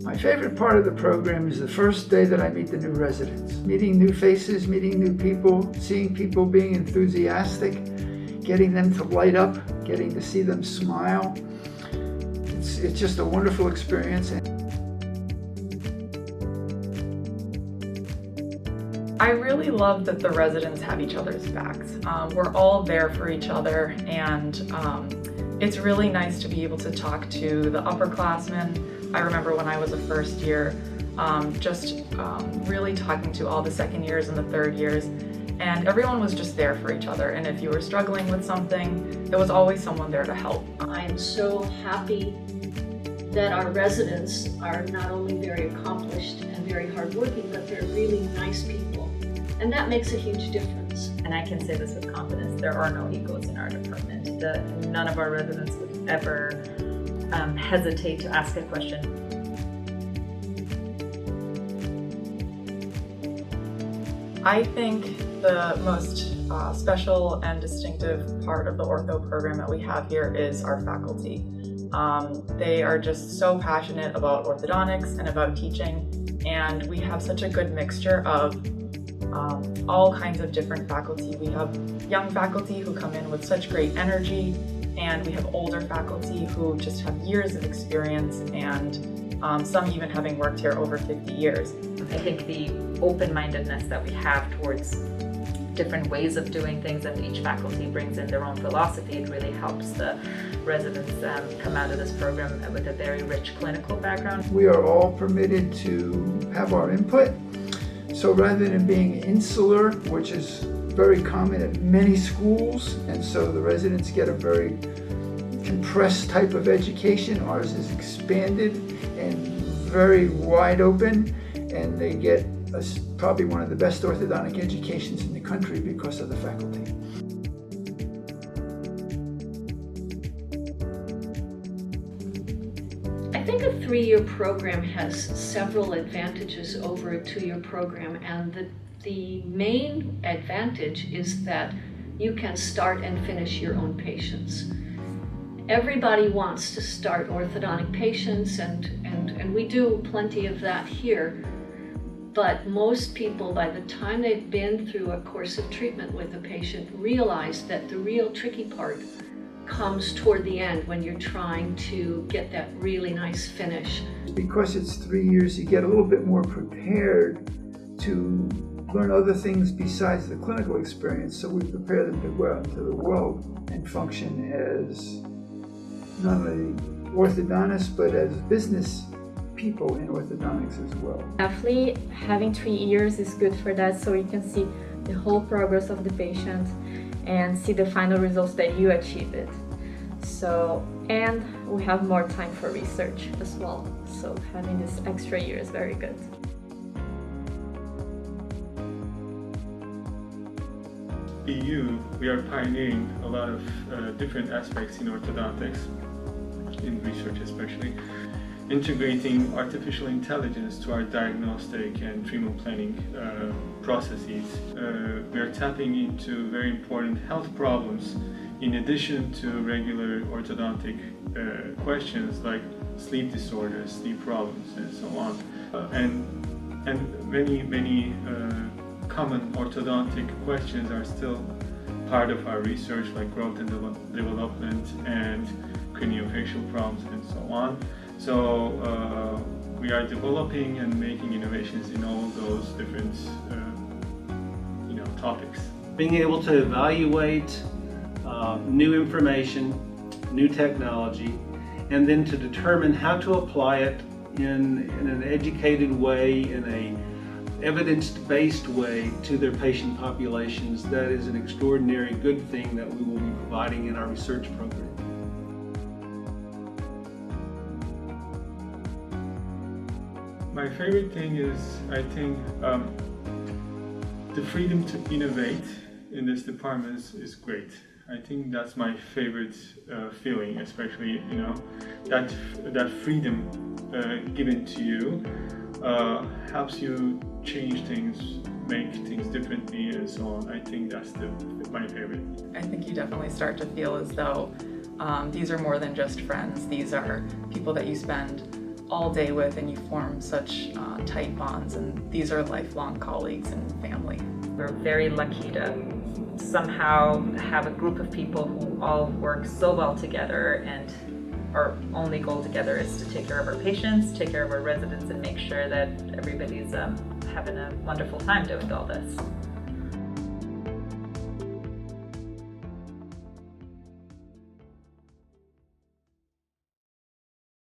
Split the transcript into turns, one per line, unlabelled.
My favorite part of the program is the first day that I meet the new residents. Meeting new faces, meeting new people, seeing people being enthusiastic, getting them to light up, getting to see them smile. It's just a wonderful experience.
I really love that the residents have each other's backs. We're all there for each other, and it's really nice to be able to talk to the upperclassmen. I remember when I was a first year, really talking to all the second years and the third years, and everyone was just there for each other. And if you were struggling with something, there was always someone there to help.
I am so happy that our residents are not only very accomplished and very hardworking, but they're really nice people. And that makes a huge difference.
And I can say this with confidence, there are no egos in our department. None of our residents would ever hesitate to ask a question.
I think the most special and distinctive part of the ortho program that we have here is our faculty. They are just so passionate about orthodontics and about teaching, and we have such a good mixture of all kinds of different faculty. We have young faculty who come in with such great energy, and we have older faculty who just have years of experience, and some even having worked here over 50 years.
I think the open-mindedness that we have towards different ways of doing things, and each faculty brings in their own philosophy, it really helps the residents come out of this program with a very rich clinical background.
We are all permitted to have our input. So rather than being insular, which is very common at many schools, and so the residents get a very compressed type of education, ours is expanded and very wide open, and they get probably one of the best orthodontic educations in the country because of the faculty.
I think a 3-year program has several advantages over a 2-year program, and the main advantage is that you can start and finish your own patients. Everybody wants to start orthodontic patients, and we do plenty of that here, but most people, by the time they've been through a course of treatment with a patient, realize that the real tricky part comes toward the end when you're trying to get that really nice finish.
Because it's 3 years, you get a little bit more prepared to learn other things besides the clinical experience, so we prepare them to go out into the world and function as not only orthodontists, but as business people in orthodontics as well.
Definitely having 3 years is good for that, so you can see the whole progress of the patient and see the final results that you achieve it. So, and we have more time for research as well, so having this extra year is very good.
EU, we are pioneering a lot of different aspects in orthodontics, in research especially, integrating artificial intelligence to our diagnostic and treatment planning processes. We are tapping into very important health problems in addition to regular orthodontic questions like sleep disorders, sleep problems, and so on. And many common orthodontic questions are still part of our research, like growth and development and craniofacial problems and so on. So we are developing and making innovations in all those different topics.
Being able to evaluate new information, new technology, and then to determine how to apply it in an educated way, in a evidence-based way to their patient populations, that is an extraordinary good thing that we will be providing in our research program.
My favorite thing is, I think, the freedom to innovate in this department is great. I think that's my favorite feeling, especially that freedom given to you helps you change things, make things differently and so on. I think that's my favorite.
I think you definitely start to feel as though these are more than just friends. These are people that you spend all day with and you form such tight bonds, and these are lifelong colleagues and family.
We're very lucky to somehow have a group of people who all work so well together, and our only goal together is to take care of our patients, take care of our residents, and make sure that everybody's having a wonderful time doing all this.